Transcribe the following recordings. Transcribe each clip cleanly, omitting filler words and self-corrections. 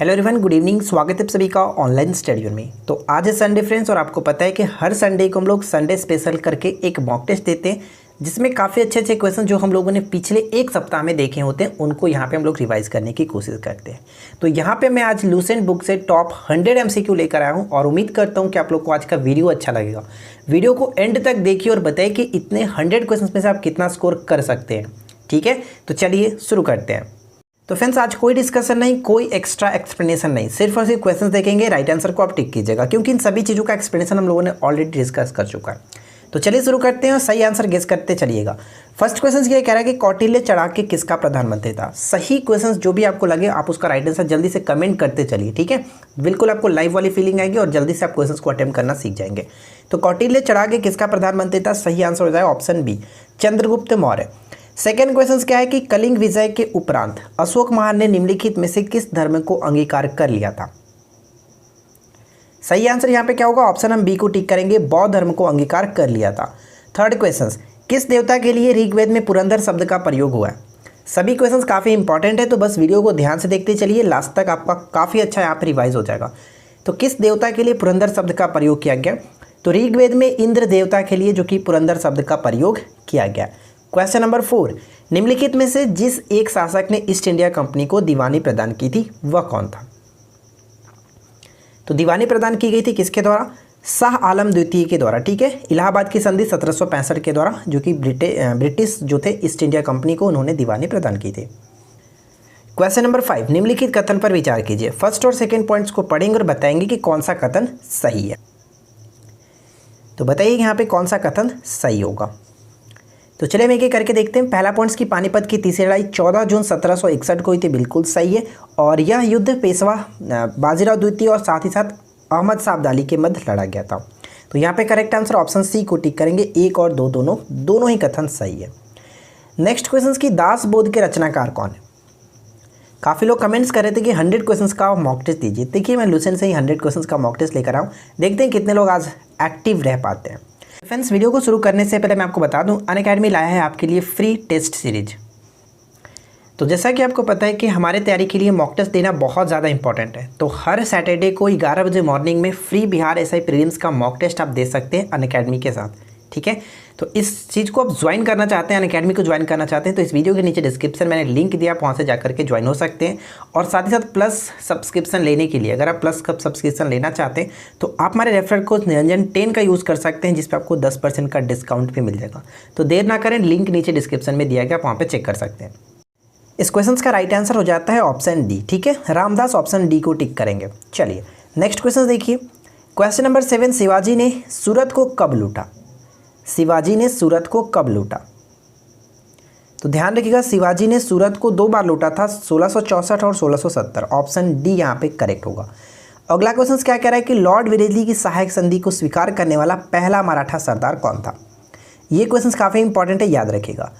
Hello everyone, good evening. स्वागत है सभी का ऑनलाइन स्टडी में। तो आज है संडे फ्रेंड्स, और आपको पता है कि हर संडे को हम लोग संडे स्पेशल करके एक मॉक टेस्ट देते हैं, जिसमें काफ़ी अच्छे अच्छे क्वेश्चन जो हम लोगों ने पिछले एक सप्ताह में देखे होते हैं उनको यहाँ पे हम लोग रिवाइज करने की कोशिश करते हैं। तो यहाँ पे मैं आज लूसेंट बुक से टॉप 100 MCQ लेकर आया हूँ और उम्मीद करता हूँ कि आप लोग को आज का वीडियो अच्छा लगेगा। वीडियो को एंड तक देखिए और बताइए कि इतने 100 क्वेश्चन में से आप कितना स्कोर कर सकते हैं। ठीक है, तो चलिए शुरू करते हैं। तो फ्रेंड्स, आज कोई डिस्कशन नहीं, कोई एक्स्ट्रा एक्सप्लेनेशन नहीं, सिर्फ और सिर्फ क्वेश्चंस देखेंगे। राइट आंसर को आप टिक कीजिएगा, क्योंकि इन सभी चीज़ों का एक्सप्लेनेशन हम लोगों ने ऑलरेडी डिस्कस कर चुका है। तो चलिए शुरू करते हैं और सही आंसर गेस करते चलिएगा। फर्स्ट क्वेश्चन ये कह रहा है कि कौटिल्य चड़ाके किसका प्रधानमंत्री था। सही क्वेश्चन जो भी आपको लगे आप उसका राइट आंसर जल्दी से कमेंट करते चलिए। ठीक है, बिल्कुल आपको लाइव वाली फीलिंग आएगी और जल्दी से आप क्वेश्चन को अटेम्प्ट करना सीख जाएंगे। तो कौटिल्य चड़ाके किसका प्रधानमंत्री था, सही आंसर हो जाए option B, Chandragupta Maurya. Second question क्या है कि कलिंग विजय के उपरांत अशोक महान ने निम्नलिखित में से किस धर्म को अंगीकार कर लिया था। सही आंसर यहाँ पे क्या होगा, ऑप्शन हम बी को टिक करेंगे, बौद्ध धर्म को अंगीकार कर लिया था। थर्ड क्वेश्चन, किस देवता के लिए ऋग्वेद में पुरंदर शब्द का प्रयोग हुआ है। सभी क्वेश्चंस काफ़ी इंपॉर्टेंट है, तो बस वीडियो को ध्यान से देखते चलिए, लास्ट तक आपका काफ़ी अच्छा यहाँ पर रिवाइज हो जाएगा। तो किस देवता के लिए पुरंदर शब्द का प्रयोग किया गया, तो ऋग्वेद में इंद्र देवता के लिए जो कि पुरंदर शब्द का प्रयोग किया गया। क्वेश्चन नंबर 4, निम्नलिखित में से जिस एक शासक ने ईस्ट इंडिया कंपनी को दीवानी प्रदान की थी वह कौन था। तो दीवानी प्रदान की गई थी किसके द्वारा, शाह आलम द्वितीय के द्वारा। ठीक है, इलाहाबाद की संधि 1765 के द्वारा, जो कि ब्रिटिश जो थे ईस्ट इंडिया कंपनी को उन्होंने दीवानी प्रदान की थी। क्वेश्चन नंबर 5, निम्नलिखित कथन पर विचार कीजिए। फर्स्ट और सेकेंड पॉइंट्स को पढ़ेंगे और बताएंगे कि कौन सा कथन सही है। तो बताइए यहाँ पे कौन सा कथन सही होगा। तो चलिए हम एक एक करके देखते हैं। पहला पॉइंट्स की पानीपत की तीसरी लड़ाई 14 जून 1761 को हुई थी, बिल्कुल सही है। और यह युद्ध पेशवा बाजीराव द्वितीय और साथ ही साथ अहमद शाह अब्दाली के मध्य लड़ा गया था। तो यहाँ पे करेक्ट आंसर ऑप्शन सी को टिक करेंगे। 1 और 2 दोनों ही कथन सही है। नेक्स्ट क्वेश्चन की दास बोध के रचनाकार कौन है। काफ़ी लोग कमेंट्स कर रहे थे कि 100 क्वेश्चंस का मॉक टेस्ट दीजिए। देखिए मैं लूसेंट से ही 100 क्वेश्चंस का मॉक टेस्ट लेकर आऊँ, देखते हैं कितने लोग आज एक्टिव रह पाते हैं। फ्रेंड्स, वीडियो को शुरू करने से पहले मैं आपको बता दूं, अनअकैडमी लाया है आपके लिए फ्री टेस्ट सीरीज। तो जैसा कि आपको पता है कि हमारे तैयारी के लिए मॉक टेस्ट देना बहुत ज़्यादा इंपॉर्टेंट है। तो हर सैटरडे को 11 बजे मॉर्निंग में फ्री बिहार एसआई प्रीलिम्स का मॉक टेस्ट आप दे सकते हैं अनअकैडमी के साथ। ठीक है, तो इस चीज़ को आप ज्वाइन करना चाहते हैं, अनअकैडमी को ज्वाइन करना चाहते हैं, तो इस वीडियो के नीचे डिस्क्रिप्शन मैंने लिंक दिया, आप वहाँ से जाकर के ज्वाइन हो सकते हैं। और साथ ही साथ प्लस सब्सक्रिप्शन लेने के लिए, अगर आप प्लस सब्सक्रिप्शन लेना चाहते हैं तो आप हमारे रेफरल कोड निरंजन 10 का यूज़ कर सकते हैं, जिस पर आपको 10% का डिस्काउंट भी मिल जाएगा। तो देर ना करें, लिंक नीचे डिस्क्रिप्शन में दिया गया, आप वहाँ पर चेक कर सकते हैं। इस क्वेश्चन का राइट आंसर हो जाता है ऑप्शन डी। ठीक है, रामदास ऑप्शन डी को टिक करेंगे। चलिए नेक्स्ट क्वेश्चन देखिए। क्वेश्चन नंबर 7, शिवाजी ने सूरत को कब लूटा। शिवाजी ने सूरत को कब लूटा। तो ध्यान रखिएगा, शिवाजी ने सूरत को 2 बार लूटा था, 1664 और 1670। ऑप्शन डी यहाँ पे करेक्ट होगा। अगला क्वेश्चन क्या कह रहा है कि लॉर्ड वेलेस्ली की सहायक संधि को स्वीकार करने वाला पहला मराठा सरदार कौन था। ये क्वेश्चन काफ़ी इंपॉर्टेंट है, याद रखिएगा।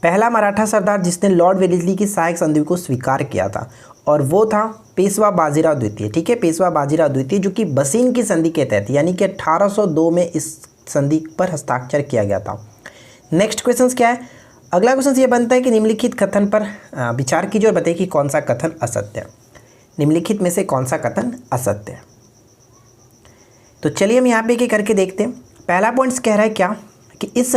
पहला मराठा सरदार जिसने लॉर्ड वेलेस्ली की सहायक संधि को स्वीकार किया था, और वो था पेशवा बाजीराव द्वितीय। ठीक है, पेशवा बाजीराव द्वितीय, जो कि बसीन की संधि के तहत यानी कि 1802 में इस संधि पर हस्ताक्षर किया गया था। नेक्स्ट क्वेश्चन क्या है, अगला क्वेश्चन ये बनता है कि निम्नलिखित कथन पर विचार कीजिए और बताइए कि कौन सा कथन असत्य है। निम्नलिखित में से कौन सा कथन असत्य है। तो चलिए हम यहाँ पे एक करके देखते हैं। पहला पॉइंट कह रहा है क्या कि इस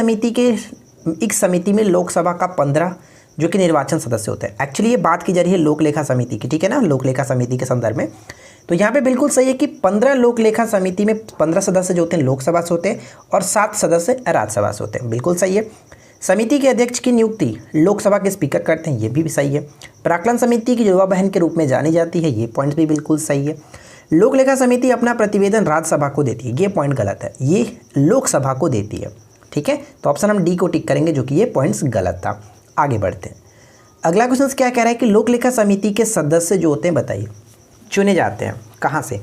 समिति में लोकसभा का 15 जो कि निर्वाचन सदस्य होते हैं। एक्चुअली ये बात की जा रही है लोक लेखा समिति की, ठीक है ना, लोक लेखा समिति के संदर्भ में। तो यहाँ पे बिल्कुल सही है कि 15 लोक लेखा समिति में 15 सदस्य जो होते हैं लोकसभा से होते हैं और 7 सदस्य राज्यसभा से होते हैं। बिल्कुल सही है। समिति के अध्यक्ष की नियुक्ति लोकसभा के स्पीकर करते हैं, ये भी सही है। प्राक्कलन समिति की जुड़वा बहन के रूप में जानी जाती है, ये पॉइंट भी बिल्कुल सही है। लोक लेखा समिति अपना प्रतिवेदन राज्यसभा को देती है, ये पॉइंट गलत है, ये लोकसभा को देती है। ठीक है, तो ऑप्शन हम डी को टिक करेंगे, जो कि ये पॉइंट्स गलत था। आगे बढ़ते हैं। अगला क्वेश्चन क्या कह रहा है कि लोक लेखा समिति के सदस्य जो होते हैं, बताइए, चुने जाते हैं कहाँ से।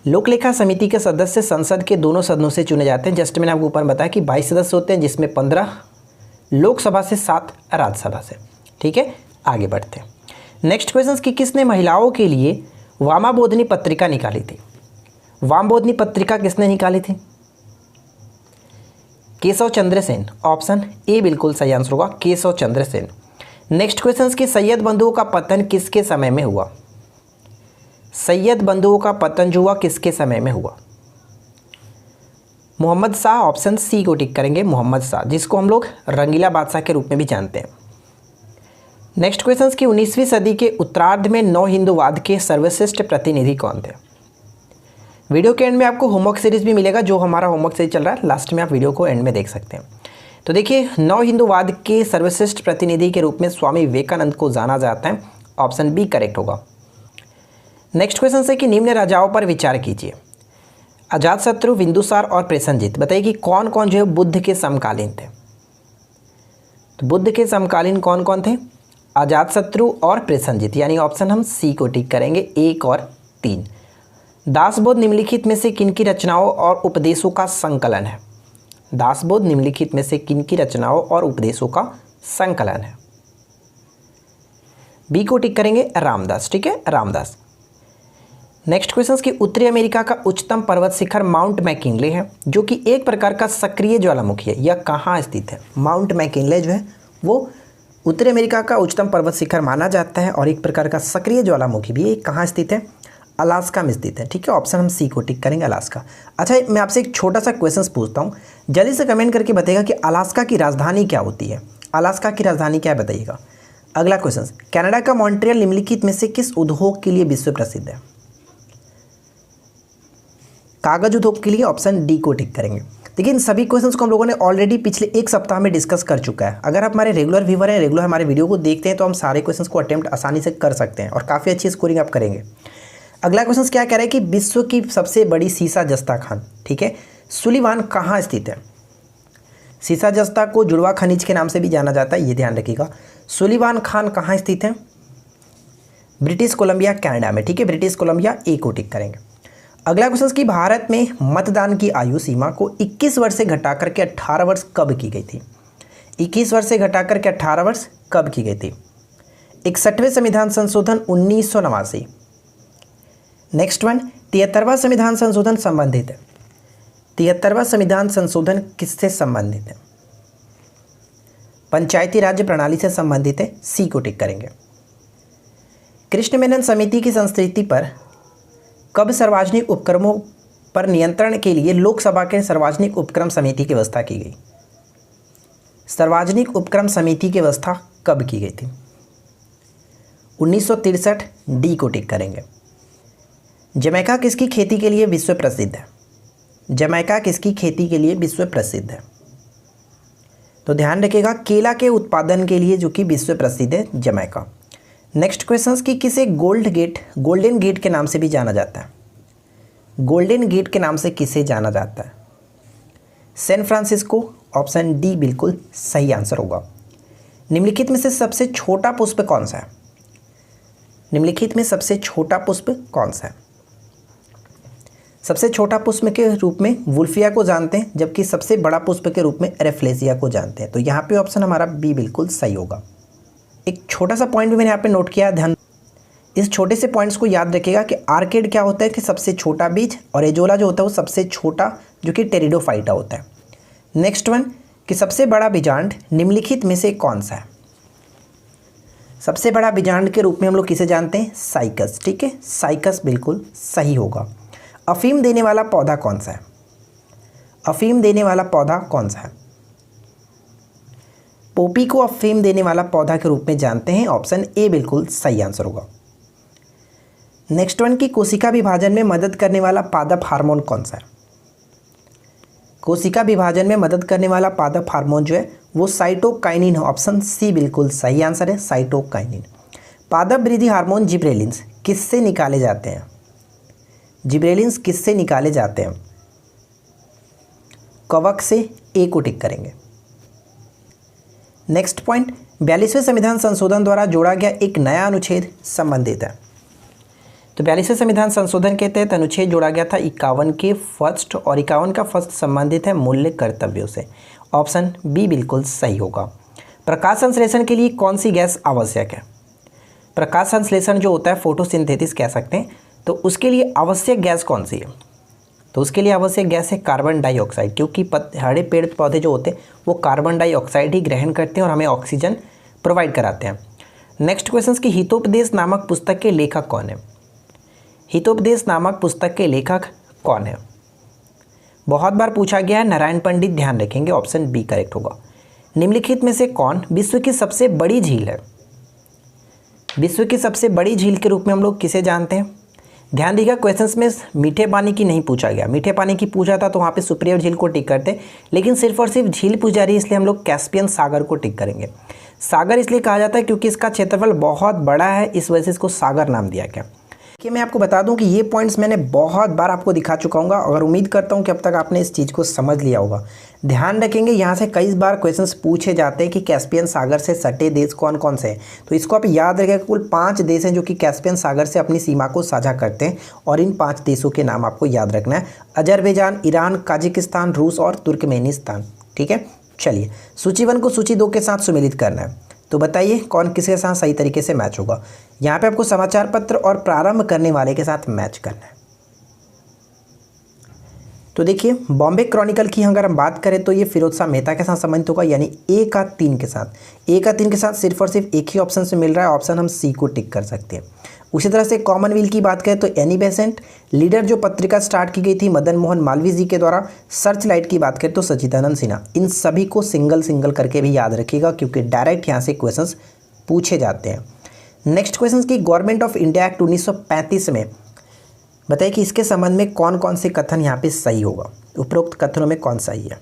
लोक लेखा समिति के सदस्य संसद के दोनों सदनों से चुने जाते हैं। जस्ट मैंने आपको ऊपर बताया कि 22 सदस्य होते हैं, जिसमें 15 लोकसभा से, 7 राज्यसभा से। ठीक है, आगे बढ़ते हैं। नेक्स्ट क्वेश्चन कि किसने महिलाओं के लिए वामाबोधिनी पत्रिका निकाली थी। वामबोधिनी पत्रिका किसने निकाली थी। केशव चंद्र सेन। ऑप्शन ए बिल्कुल सही आंसर होगा, केशव चंद्र सेन। नेक्स्ट क्वेश्चन कि सैयद बंधुओं का पतन किसके समय में हुआ। सैयद बंधुओं का पतन जो हुआ किसके समय में हुआ? मोहम्मद शाह, ऑप्शन सी को टिक करेंगे, मोहम्मद शाह, जिसको हम लोग रंगीला बादशाह के रूप में भी जानते हैं। नेक्स्ट क्वेश्चन की 19वीं सदी के उत्तरार्ध में नव हिंदूवाद के सर्वश्रेष्ठ प्रतिनिधि कौन थे? वीडियो के एंड में आपको होमवर्क सीरीज भी मिलेगा, जो हमारा होमवर्क सीरीज चल रहा है, लास्ट में आप वीडियो को एंड में देख सकते हैं। तो देखिए, नव हिंदूवाद के सर्वश्रेष्ठ प्रतिनिधि के रूप में स्वामी विवेकानंद को जाना जाता है, ऑप्शन बी करेक्ट होगा। नेक्स्ट क्वेश्चन है कि निम्न राजाओं पर विचार कीजिए। अजातशत्रु, बिंदुसार और प्रसेनजीत, बताइए कि कौन कौन जो है बुद्ध के समकालीन थे? तो बुद्ध के समकालीन कौन कौन थे? अजातशत्रु और प्रसेनजीत, यानी ऑप्शन हम सी को टिक करेंगे, 1 और 3। दासबोध निम्नलिखित में से किनकी रचनाओं और उपदेशों का संकलन है? दासबोध निम्नलिखित में से किनकी रचनाओं और उपदेशों का संकलन है? बी को टिक करेंगे, रामदास, ठीक है, रामदास। नेक्स्ट क्वेश्चन की उत्तरी अमेरिका का उच्चतम पर्वत शिखर माउंट मैकिनले है, जो कि एक प्रकार का सक्रिय ज्वालामुखी है। यह कहाँ स्थित है? माउंट मैकिनले जो है वो उत्तरी अमेरिका का उच्चतम पर्वत शिखर माना जाता है और एक प्रकार का सक्रिय ज्वालामुखी भी है। कहाँ स्थित है? अलास्का में स्थित है, ठीक है, ऑप्शन हम सी को टिक करेंगे, अलास्का। अच्छा, मैं आपसे एक छोटा सा क्वेश्चन पूछता हूँ, जल्दी से कमेंट करके बताइएगा कि अलास्का की राजधानी क्या होती है? अलास्का की राजधानी क्या है, बताइएगा। अगला क्वेश्चन, कनाडा का मॉन्ट्रियल निम्नलिखित में से किस उद्योग के लिए विश्व प्रसिद्ध है? कागज उद्योग के लिए, ऑप्शन डी को टिक करेंगे। देखिए, इन सभी क्वेश्चंस को हम लोगों ने ऑलरेडी पिछले एक सप्ताह में डिस्कस कर चुका है। अगर आप हमारे रेगुलर व्यूवर हैं, रेगुलर हमारे वीडियो को देखते हैं, तो हम सारे क्वेश्चंस को अटेम्प्ट आसानी से कर सकते हैं और काफ़ी अच्छी स्कोरिंग आप करेंगे। अगला क्वेश्चन क्या कह रहा है कि विश्व की सबसे बड़ी सीसा जस्ता खान, ठीक है, सुलिवान कहाँ स्थित है? सीसा जस्ता को जुड़वा खनिज के नाम से भी जाना जाता है, ये ध्यान रखिएगा। सुलिवान खान कहाँ स्थित है? ब्रिटिश कोलंबिया, कनाडा में, ठीक है, ब्रिटिश कोलंबिया, ए को टिक करेंगे। अगला क्वेश्चन कि भारत में मतदान की आयु सीमा को 21 वर्ष से घटाकर के 18 वर्ष कब की गई थी? 21 वर्ष से घटाकर के 18 वर्ष कब की गई थी? 61वें संविधान संशोधन 1989। नेक्स्ट वन, 73वां संविधान संशोधन संबंधित है। 73वां संविधान संशोधन किससे संबंधित है? पंचायती राज्य प्रणाली से संबंधित है, सी को टिक करेंगे। कृष्ण मेनन समिति की संस्कृति पर कब सार्वजनिक उपक्रमों पर नियंत्रण के लिए लोकसभा के सार्वजनिक उपक्रम समिति की व्यवस्था की गई? सार्वजनिक उपक्रम समिति की व्यवस्था कब की गई थी? 1963, डी को टिक करेंगे। जमैका किसकी खेती के लिए विश्व प्रसिद्ध है? जमैका किसकी खेती के लिए विश्व प्रसिद्ध है? तो ध्यान रखिएगा, केला के उत्पादन के लिए जो कि विश्व प्रसिद्ध है जमैका। नेक्स्ट क्वेश्चन की किसे गोल्डन गेट के नाम से भी जाना जाता है? गोल्डन गेट के नाम से किसे जाना जाता है? सैन फ्रांसिस्को, ऑप्शन डी बिल्कुल सही आंसर होगा। निम्नलिखित में से सबसे छोटा पुष्प कौन सा है? निम्नलिखित में सबसे छोटा पुष्प कौन सा है? सबसे छोटा पुष्प के रूप में वुल्फिया को जानते हैं, जबकि सबसे बड़ा पुष्प के रूप में रेफ्लेसिया को जानते हैं। तो यहाँ पे ऑप्शन हमारा बी बिल्कुल सही होगा। एक छोटा सा पॉइंट भी मैंने यहाँ पे नोट किया, ध्यान, इस छोटे से पॉइंट्स को याद रखिएगा कि आर्केड क्या होता है कि सबसे छोटा बीज, और एजोला जो होता है वो सबसे छोटा जो कि टेरिडोफाइटा होता है। नेक्स्ट वन कि सबसे बड़ा बीजांड निम्नलिखित में से कौन सा है? सबसे बड़ा बीजांड के रूप में हम लोग किसे जानते हैं? साइकस, ठीक है, साइकस बिल्कुल सही होगा। अफीम देने वाला पौधा कौन सा है? अफीम देने वाला पौधा कौन सा है? पोपी को अफीम देने वाला पौधा के रूप में जानते हैं, ऑप्शन ए बिल्कुल सही आंसर होगा। नेक्स्ट वन की कोशिका विभाजन में मदद करने वाला पादप हार्मोन कौन सा है? कोशिका विभाजन में मदद करने वाला पादप हार्मोन जो है वो साइटोकाइनिन है, ऑप्शन सी बिल्कुल सही आंसर है, साइटोकाइनिन। पादप वृद्धि हार्मोन जिब्रेलिन्स किससे निकाले जाते हैं? जिब्रेलिन्स किससे निकाले जाते हैं? कवक से, ए को टिक करेंगे। नेक्स्ट पॉइंट, 42वें संविधान संशोधन द्वारा जोड़ा गया एक नया अनुच्छेद संबंधित है। तो 42वें संविधान संशोधन के तहत अनुच्छेद जोड़ा गया था 51 के फर्स्ट, और 51 का फर्स्ट संबंधित है मूल्य कर्तव्यों से, ऑप्शन बी बिल्कुल सही होगा। प्रकाश संश्लेषण के लिए कौन सी गैस आवश्यक है? प्रकाश संश्लेषण जो होता है फोटोसिंथेसिस कह सकते हैं, तो उसके लिए आवश्यक गैस कौन सी है? तो उसके लिए आवश्यक गैस है कार्बन डाइऑक्साइड, क्योंकि हरे पेड़ पौधे जो होते हैं वो कार्बन डाइऑक्साइड ही ग्रहण करते हैं और हमें ऑक्सीजन प्रोवाइड कराते हैं। नेक्स्ट क्वेश्चन की हितोपदेश नामक पुस्तक के लेखक कौन है? हितोपदेश नामक पुस्तक के लेखक कौन है? बहुत बार पूछा गया है, नारायण पंडित, ध्यान रखेंगे, ऑप्शन बी करेक्ट होगा। निम्नलिखित में से कौन विश्व की सबसे बड़ी झील है? विश्व की सबसे बड़ी झील के रूप में हम लोग किसे जानते हैं? ध्यान दीजिएगा, क्वेश्चंस में मीठे पानी की नहीं पूछा गया। मीठे पानी की पूछा था तो वहाँ पे सुप्रिया झील को टिक करते, लेकिन सिर्फ और सिर्फ झील पूछ जा रही है इसलिए हम लोग कैस्पियन सागर को टिक करेंगे। सागर इसलिए कहा जाता है क्योंकि इसका क्षेत्रफल बहुत बड़ा है, इस वजह से इसको सागर नाम दिया गया। कि मैं आपको बता दूं कि ये पॉइंट्स मैंने बहुत बार आपको दिखा चुका हूँ, और उम्मीद करता हूँ कि अब तक आपने इस चीज़ को समझ लिया होगा। ध्यान रखेंगे, यहाँ से कई बार क्वेश्चंस पूछे जाते हैं कि कैस्पियन सागर से सटे देश कौन कौन से हैं, तो इसको आप याद रखें। कुल 5 देश हैं जो कि कैस्पियन सागर से अपनी सीमा को साझा करते हैं, और इन 5 देशों के नाम आपको याद रखना है: अजरबैजान, ईरान, काजाकिस्तान, रूस और तुर्कमेनिस्तान। ठीक है, चलिए सूची 1 को सूची 2 के साथ सुमेलित करना है। तो बताइए कौन किसके साथ सही तरीके से मैच होगा। यहाँ पे आपको समाचार पत्र और प्रारंभ करने वाले के साथ मैच करना है। तो देखिए, बॉम्बे क्रॉनिकल की अगर हम बात करें तो ये फिरोज शाह मेहता के साथ संबंधित होगा, यानी ए का 3 के साथ। ए का 3 के साथ सिर्फ और सिर्फ एक ही ऑप्शन से मिल रहा है, ऑप्शन हम सी को टिक कर सकते हैं। उसी तरह से कॉमनवेल्थ की बात करें तो एनी बेसेंट। लीडर जो पत्रिका स्टार्ट की गई थी मदन मोहन मालवीय जी के द्वारा। सर्च लाइट की बात करें तो सच्चिदानंद सिन्हा। इन सभी को सिंगल करके भी याद रखिएगा क्योंकि डायरेक्ट यहाँ से क्वेश्चंस पूछे जाते हैं। नेक्स्ट क्वेश्चन की गवर्नमेंट ऑफ इंडिया एक्ट 1935 में बताइए कि इसके संबंध में कौन कौन से कथन यहाँ पे सही होगा, उपरोक्त कथनों में कौन सही है।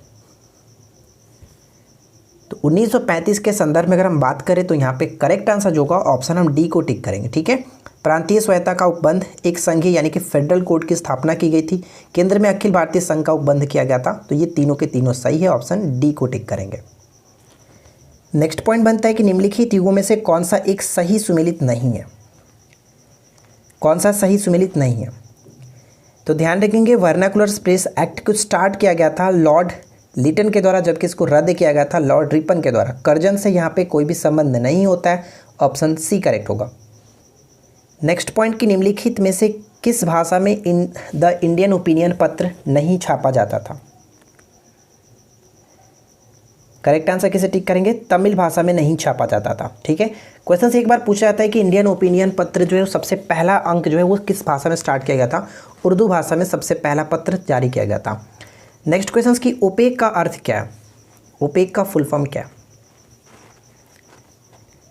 तो 1935 के संदर्भ में अगर हम बात करें तो यहाँ पे करेक्ट आंसर जो होगा ऑप्शन हम डी को टिक करेंगे। ठीक है, प्रांतीय स्वायत्ता का उपबंध, एक संघीय यानी कि फेडरल कोर्ट की स्थापना की गई थी, केंद्र में अखिल भारतीय संघ का उपबंध किया गया था। तो ये तीनों के तीनों सही है, ऑप्शन डी को टिक करेंगे। नेक्स्ट पॉइंट बनता है कि निम्नलिखित युगों में से कौन सा एक सही सुमेलित नहीं है? कौन सा सही सुमेलित नहीं है? तो ध्यान रखेंगे, वर्नाकुलर प्रेस एक्ट को स्टार्ट किया गया था लॉर्ड लिटन के द्वारा, जबकि इसको रद्द किया गया था लॉर्ड रिपन के द्वारा। कर्जन से यहाँ पे कोई भी संबंध नहीं होता है, ऑप्शन सी करेक्ट होगा। नेक्स्ट पॉइंट की निम्नलिखित में से किस भाषा में द इंडियन ओपिनियन पत्र नहीं छापा जाता था? करेक्ट आंसर किसे टिक करेंगे? तमिल भाषा में नहीं छापा जाता था। ठीक है, क्वेश्चन से एक बार पूछा जाता है कि इंडियन ओपिनियन पत्र जो है सबसे पहला अंक जो है वो किस भाषा में स्टार्ट किया गया था? उर्दू भाषा में सबसे पहला पत्र जारी किया गया था। नेक्स्ट क्वेश्चन की ओपेक का अर्थ क्या है? ओपेक का फुल फॉर्म क्या है?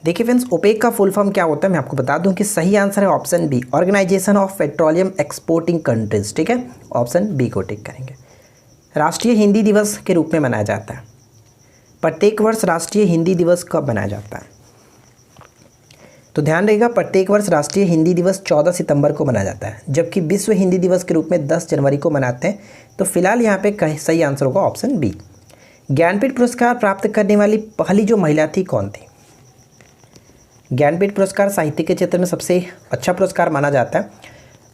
देखिए फ्रेंड्स, ओपेक का फुल फॉर्म क्या होता है मैं आपको बता दूं कि सही आंसर है option B, organisation of petroleum exporting countries. ठीक है, ऑप्शन बी को टिक करेंगे। राष्ट्रीय हिंदी दिवस के रूप में मनाया जाता है। प्रत्येक वर्ष राष्ट्रीय हिंदी दिवस कब मनाया जाता है? तो ध्यान रहेगा, प्रत्येक वर्ष राष्ट्रीय हिंदी दिवस 14 सितंबर को मनाया जाता है, जबकि विश्व हिंदी दिवस के रूप में 10 जनवरी को मनाते हैं। तो फिलहाल यहाँ पे सही आंसर होगा ऑप्शन बी। ज्ञानपीठ पुरस्कार प्राप्त करने वाली पहली जो महिला थी कौन थी? ज्ञानपीठ पुरस्कार साहित्य के क्षेत्र में सबसे अच्छा पुरस्कार माना जाता है।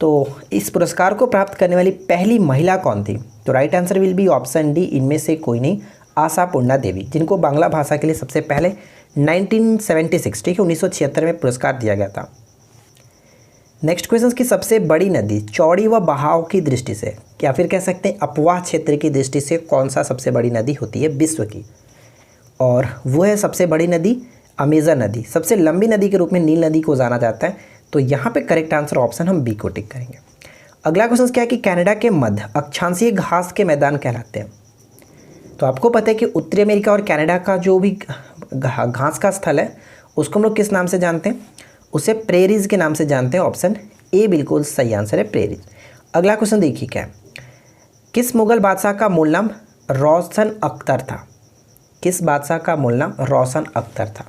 तो इस पुरस्कार को प्राप्त करने वाली पहली महिला कौन थी? तो right answer will be option D, इनमें से कोई नहीं, आशापूर्णा देवी, जिनको बांग्ला भाषा के लिए सबसे पहले 1976 ठीक है 1976 में पुरस्कार दिया गया था। नेक्स्ट क्वेश्चन की सबसे बड़ी नदी चौड़ी व बहाव की दृष्टि से, या फिर कह सकते हैं अपवाह क्षेत्र की दृष्टि से, कौन सा सबसे बड़ी नदी होती है विश्व की? और वो है सबसे बड़ी नदी अमेजन नदी। सबसे लंबी नदी के रूप में नील नदी को जाना जाता है। तो यहाँ पे करेक्ट आंसर ऑप्शन हम बी को टिक करेंगे। अगला क्वेश्चन क्या है कि कनाडा के मध्य अक्षांशीय घास के मैदान कहलाते हैं। तो आपको पता है कि उत्तरी अमेरिका और कनाडा का जो भी घास का स्थल है उसको हम लोग किस नाम से जानते हैं? उसे प्रेरीज के नाम से जानते हैं। ऑप्शन ए बिल्कुल सही आंसर है, प्रेरीज। अगला क्वेश्चन देखिए क्या है, किस मुगल बादशाह का मूल नाम रोशन अख्तर था? किस बादशाह का मूल नाम रोशन अख्तर था?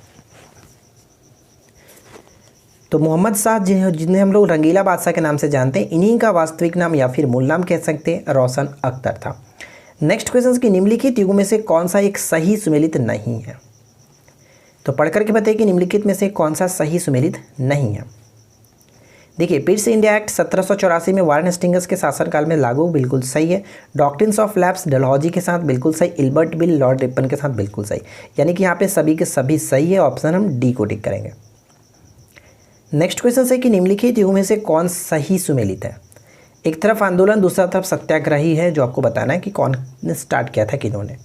तो मोहम्मद शाह जिन्हें हम लोग रंगीला बादशाह के नाम से जानते हैं, इन्हीं का वास्तविक नाम या फिर मूल नाम कह सकते हैं रोशन अख्तर था। नेक्स्ट क्वेश्चन की निम्नलिखित युगों में से कौन सा एक सही सुमेलित नहीं है? तो पढ़ करके बताइए कि निम्नलिखित में से कौन सा सही सुमेलित नहीं है। देखिए, पिट्स इंडिया एक्ट 1784 में वारेन हेस्टिंग्स के शासनकाल में लागू, बिल्कुल सही है। डॉक्ट्रिन्स ऑफ लैप्स डलहौजी के साथ बिल्कुल सही। इल्बर्ट बिल लॉर्ड रिपन के साथ बिल्कुल सही। यानी कि यहाँ पे सभी के सभी सही है, ऑप्शन हम डी को टिक करेंगे। नेक्स्ट क्वेश्चन है कि निम्नलिखित युगों में से कौन सही सुमेलित है? एक तरफ आंदोलन, दूसरा तरफ सत्याग्रही है, जो आपको बताना है कि कौन ने स्टार्ट किया था किन्होंने।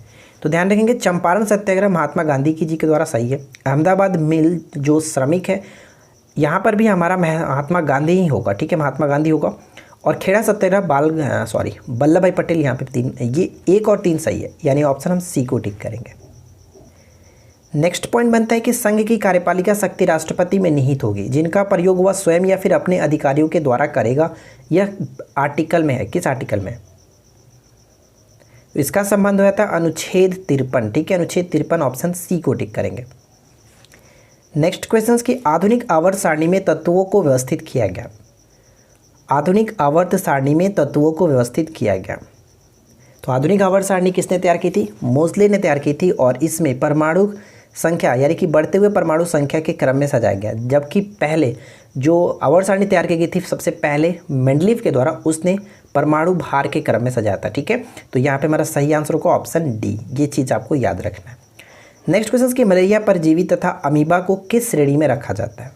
तो ध्यान रखेंगे, चंपारण सत्याग्रह महात्मा गांधी जी के द्वारा सही है। अहमदाबाद मिल जो श्रमिक है यहाँ पर भी हमारा महात्मा गांधी ही होगा, ठीक है, महात्मा गांधी होगा। और खेड़ा सत्याग्रह वल्लभ भाई पटेल, यहाँ पे 3, ये 1 और 3 सही है, यानी ऑप्शन हम सी को टिक करेंगे। नेक्स्ट पॉइंट बनता है कि संघ की कार्यपालिका शक्ति राष्ट्रपति में निहित होगी, जिनका प्रयोग वह स्वयं या फिर अपने अधिकारियों के द्वारा करेगा। यह आर्टिकल में है, किस आर्टिकल में? इसका संबंध हो जाता है अनुच्छेद 53, ठीक है, अनुच्छेद 53 ऑप्शन सी को टिक करेंगे। नेक्स्ट क्वेश्चन की आधुनिक आवर्त सारणी में तत्वों को व्यवस्थित किया गया। आधुनिक आवर्त सारणी में तत्वों को व्यवस्थित किया गया। तो आधुनिक आवर्त सारणी किसने तैयार की थी? मोसले ने तैयार की थी, और इसमें परमाणु संख्या यानी कि बढ़ते हुए परमाणु संख्या के क्रम में सजाया गया। जबकि पहले जो आवर्त सारणी तैयार की गई थी सबसे पहले मेंडलीव के द्वारा, उसने परमाणु भार के क्रम में सजाया था, ठीक है। तो यहाँ पे हमारा सही आंसर होगा ऑप्शन डी, ये चीज़ आपको याद रखना है। नेक्स्ट क्वेश्चन की मलेरिया परजीवी तथा अमीबा को किस श्रेणी में रखा जाता है?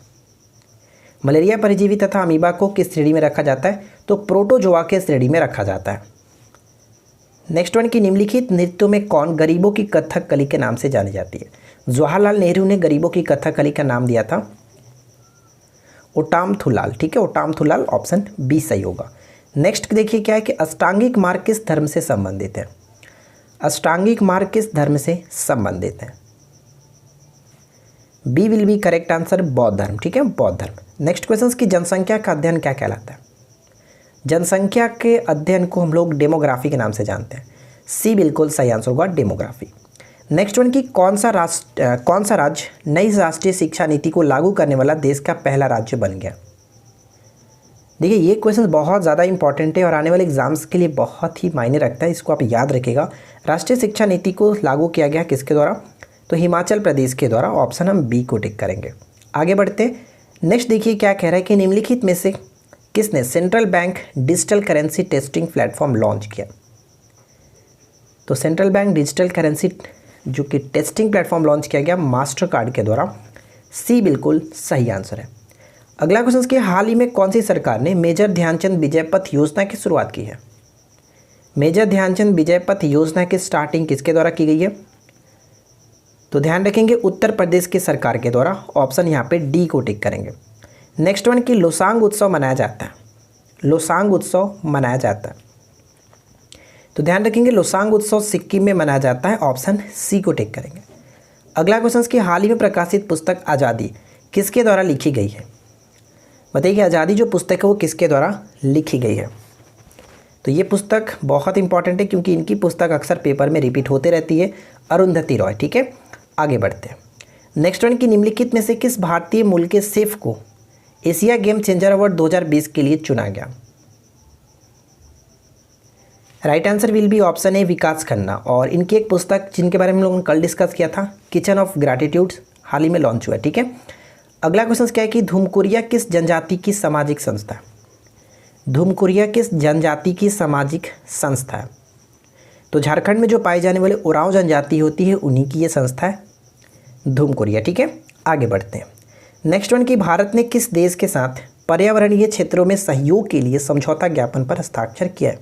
मलेरिया परजीवी तथा अमीबा को किस श्रेणी में रखा जाता है? तो प्रोटोजोआ के श्रेणी में रखा जाता है। नेक्स्ट वन की निम्नलिखित नृत्यों में कौन गरीबों की कथकली के नाम से जानी जाती है? जवाहरलाल नेहरू ने गरीबों की कथकली का नाम दिया था ओटाम-थुलाल, ठीक है, ओटाम-थुलाल ऑप्शन बी सही होगा। नेक्स्ट देखिए क्या है कि अष्टांगिक मार्ग किस धर्म से संबंधित है? अष्टांगिक मार्ग किस धर्म से संबंधित है? B will be correct answer, बौद्ध धर्म, ठीक है, बौद्ध धर्म। नेक्स्ट क्वेश्चन की जनसंख्या का अध्ययन क्या कहलाता है? जनसंख्या के अध्ययन को हम लोग डेमोग्राफी के नाम से जानते हैं। सी बिल्कुल सही आंसर होगा, डेमोग्राफी। नेक्स्ट वन की कौन सा राज्य नई राष्ट्रीय शिक्षा नीति को लागू करने वाला देश का पहला राज्य बन गया? देखिए ये क्वेश्चन बहुत ज़्यादा इंपॉर्टेंट है और आने वाले एग्जाम्स के लिए बहुत ही मायने रखता है, इसको आप याद रखिएगा। राष्ट्रीय शिक्षा नीति को लागू किया गया किसके द्वारा? तो हिमाचल प्रदेश के द्वारा, ऑप्शन हम बी को टिक करेंगे। आगे बढ़ते हैं। नेक्स्ट देखिए क्या कह रहा है कि निम्नलिखित में से किसने central bank digital currency testing platform launch किया? तो सेंट्रल बैंक डिजिटल करेंसी जो कि टेस्टिंग प्लेटफॉर्म लॉन्च किया गया मास्टर कार्ड के द्वारा। सी बिल्कुल सही आंसर है। अगला क्वेश्चन कि हाल ही में कौन सी सरकार ने मेजर ध्यानचंद विजय पथ योजना की शुरुआत की है? मेजर ध्यानचंद विजय पथ योजना की स्टार्टिंग किसके द्वारा की गई है? तो ध्यान रखेंगे उत्तर प्रदेश की सरकार के द्वारा, ऑप्शन यहाँ पे डी को टिक करेंगे। नेक्स्ट वन की लोसांग उत्सव मनाया जाता है। लोसांग उत्सव मनाया जाता है, तो ध्यान रखेंगे लोसांग उत्सव सिक्किम में मनाया जाता है, ऑप्शन सी को टिक करेंगे। अगला क्वेश्चन की हाल ही में प्रकाशित पुस्तक आज़ादी किसके द्वारा लिखी गई है? बताइए आज़ादी जो पुस्तक है वो किसके द्वारा लिखी गई है? तो ये पुस्तक बहुत इंपॉर्टेंट है क्योंकि इनकी पुस्तक अक्सर पेपर में रिपीट होते रहती है, अरुंधति रॉय, ठीक है। आगे बढ़ते हैं। नेक्स्ट वन की निम्नलिखित में से किस भारतीय मूल के शेफ को एशिया गेम चेंजर अवार्ड 2020 के लिए चुना गया? Right answer will be option A Vikas Khanna, और इनकी एक पुस्तक जिनके बारे में हम लोगों ने कल डिस्कस किया था, किचन ऑफ ग्रैटिट्यूड्स, हाल ही में लॉन्च हुआ है, ठीक है। अगला क्वेश्चन क्या है कि धूमकुरिया किस जनजाति की सामाजिक संस्था है? धूमकुरिया किस जनजाति की सामाजिक संस्था है? तो झारखंड में जो पाए जाने वाले उरांव जनजाति होती है उन्हीं की ये संस्था है धूमकुरिया, ठीक है। आगे बढ़ते हैं। नेक्स्ट वन की भारत ने किस देश के साथ पर्यावरणीय क्षेत्रों में सहयोग के लिए समझौता ज्ञापन पर हस्ताक्षर किया है?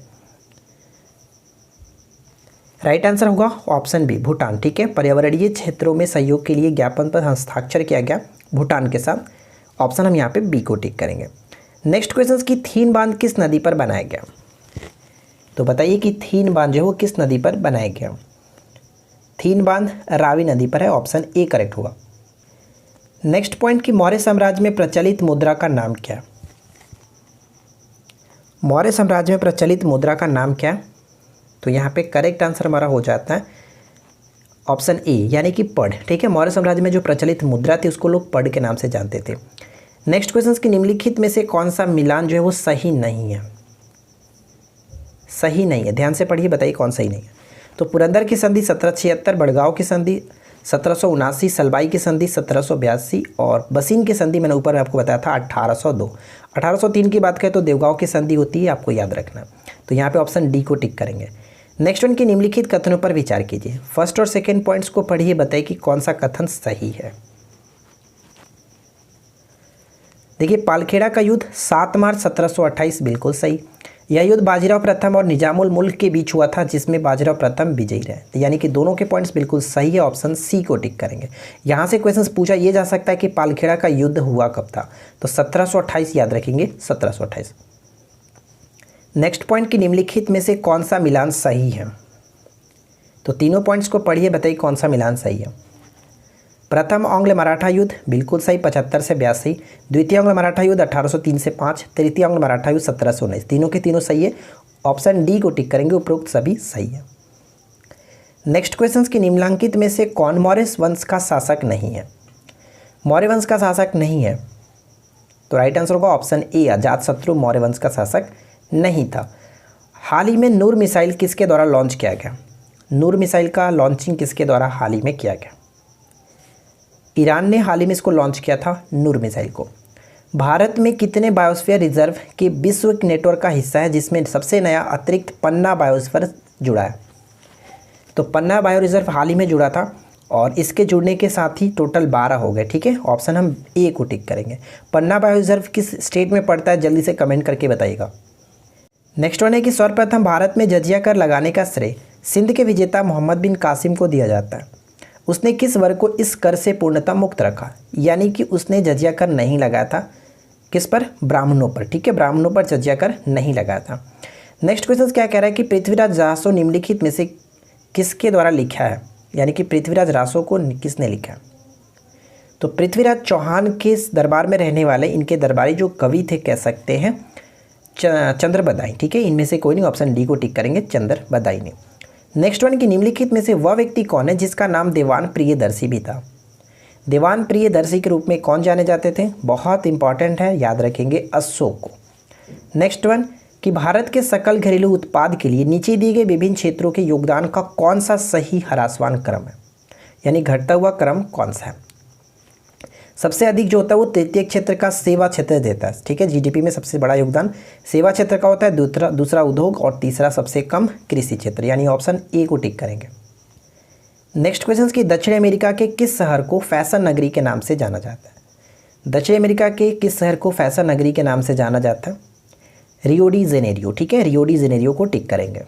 राइट आंसर होगा ऑप्शन बी भूटान, ठीक है। पर्यावरणीय क्षेत्रों में सहयोग के लिए ज्ञापन पर हस्ताक्षर किया गया भूटान के साथ, ऑप्शन हम यहाँ पे बी को टिक करेंगे। नेक्स्ट क्वेश्चन की थीन बांध किस नदी पर बनाया गया? तो बताइए कि थीन बांध जो है वो किस नदी पर बनाया गया? थीन बांध रावी नदी पर है, ऑप्शन ए करेक्ट होगा। नेक्स्ट पॉइंट कि मौर्य साम्राज्य में प्रचलित मुद्रा का नाम क्या है? मौर्य साम्राज्य में प्रचलित मुद्रा का नाम क्या है? तो यहाँ पे करेक्ट आंसर हमारा हो जाता है ऑप्शन ए यानी कि पढ़, ठीक है। मौर्य साम्राज्य में जो प्रचलित मुद्रा थी उसको लोग पढ़ के नाम से जानते थे। नेक्स्ट क्वेश्चन की निम्नलिखित में से कौन सा मिलान जो है वो सही नहीं है? सही नहीं है, ध्यान से पढ़िए, बताइए कौन सही नहीं है। तो पुरंदर की संधि 1776, बड़गांव की संधि 1779, सलबाई की संधि 1782 और बसीन की संधि मैंने ऊपर आपको बताया था 1802। 1803 की बात करें तो देवगांव की संधि होती है, आपको याद रखना। तो यहाँ पे ऑप्शन डी को टिक करेंगे। नेक्स्ट वन की निम्नलिखित कथनों पर विचार कीजिए। फर्स्ट और सेकंड पॉइंट्स को पढ़िए, बताइए कि कौन सा कथन सही है। देखिए पालखेड़ा का युद्ध 7 मार्च 1728 बिल्कुल सही। यह युद्ध बाजीराव प्रथम और निजामुल मुल्क के बीच हुआ था, जिसमें बाजीराव प्रथम विजयी रहे। यानी कि दोनों के पॉइंट्स बिल्कुल सही है, ऑप्शन सी को टिक करेंगे। यहाँ से क्वेश्चन पूछा ये जा सकता है कि पालखेड़ा का युद्ध हुआ कब था, तो 1728 याद रखेंगे, 1728। नेक्स्ट पॉइंट की निम्नलिखित में से कौन सा मिलान सही है, तो तीनों पॉइंट्स को पढ़िए, बताइए कौन सा मिलान सही है। प्रथम आंग्ल मराठा युद्ध बिल्कुल सही, 75 से 82। द्वितीय आंग्ल मराठा युद्ध 1803 से 5। तृतीय आंग्ल मराठा युद्ध 1719। तीनों के तीनों सही है, ऑप्शन डी को टिक करेंगे, उपरोक्त सभी सही है। नेक्स्ट क्वेश्चन की निम्नलिखित में से कौन मौर्य वंश का शासक नहीं है। मौर्य वंश का शासक नहीं है, तो राइट आंसर होगा ऑप्शन ए, अजातशत्रु मौर्य वंश का शासक नहीं था। हाल ही में नूर मिसाइल किसके द्वारा लॉन्च किया गया। नूर मिसाइल का लॉन्चिंग किसके द्वारा हाल ही में किया गया। ईरान ने हाल ही में इसको लॉन्च किया था, नूर मिसाइल को। भारत में कितने बायोस्फीयर रिजर्व के विश्व नेटवर्क का हिस्सा है, जिसमें सबसे नया अतिरिक्त पन्ना बायोस्फीयर जुड़ा है। तो पन्ना बायो रिजर्व हाल ही में जुड़ा था और इसके जुड़ने के साथ ही टोटल 12 हो गए। ठीक है, ऑप्शन हम ए को टिक करेंगे। पन्ना बायो रिजर्व किस स्टेट में पड़ता है, जल्दी से कमेंट करके बताइएगा। नेक्स्ट वन है कि सर्वप्रथम भारत में जजिया कर लगाने का श्रेय सिंध के विजेता मोहम्मद बिन कासिम को दिया जाता है। उसने किस वर्ग को इस कर से पूर्णतः मुक्त रखा, यानी कि उसने जजिया कर नहीं लगाया था, किस पर, ब्राह्मणों पर। ठीक है, ब्राह्मणों पर जजिया कर नहीं लगाया था। नेक्स्ट क्वेश्चन क्या कह रहा है कि पृथ्वीराज रासो निम्नलिखित में से किसके द्वारा लिखा है, यानी कि पृथ्वीराज रासो को किसने लिखा है। तो पृथ्वीराज चौहान के दरबार में रहने वाले इनके दरबारी जो कवि थे, कह सकते हैं चंद्र बदाई। ठीक है, इनमें से कोई नहीं, ऑप्शन डी को टिक करेंगे, चंद्र बदाई ने। नेक्स्ट वन की निम्नलिखित में से वह व्यक्ति कौन है जिसका नाम देवान प्रियदर्शी भी था। देवान प्रियदर्शी के रूप में कौन जाने जाते थे, बहुत इंपॉर्टेंट है, याद रखेंगे, अशोक को। नेक्स्ट वन कि भारत के सकल घरेलू उत्पाद के लिए नीचे दिए गए विभिन्न क्षेत्रों के योगदान का कौन सा सही ह्रासवान क्रम है, यानी घटता हुआ क्रम कौन सा है। सबसे अधिक जो होता है वो तृतीय क्षेत्र का सेवा क्षेत्र देता है। ठीक है, जीडीपी में सबसे बड़ा योगदान सेवा क्षेत्र का होता है, दूसरा उद्योग और तीसरा सबसे कम कृषि क्षेत्र, यानी ऑप्शन ए को टिक करेंगे। नेक्स्ट क्वेश्चन की दक्षिण अमेरिका के किस शहर को फैशन नगरी के नाम से जाना जाता है। दक्षिण अमेरिका के किस शहर को फैशन नगरी के नाम से जाना जाता है, रियो डी जेनेरियो। ठीक है, रियो डी जेनेरियो को टिक करेंगे।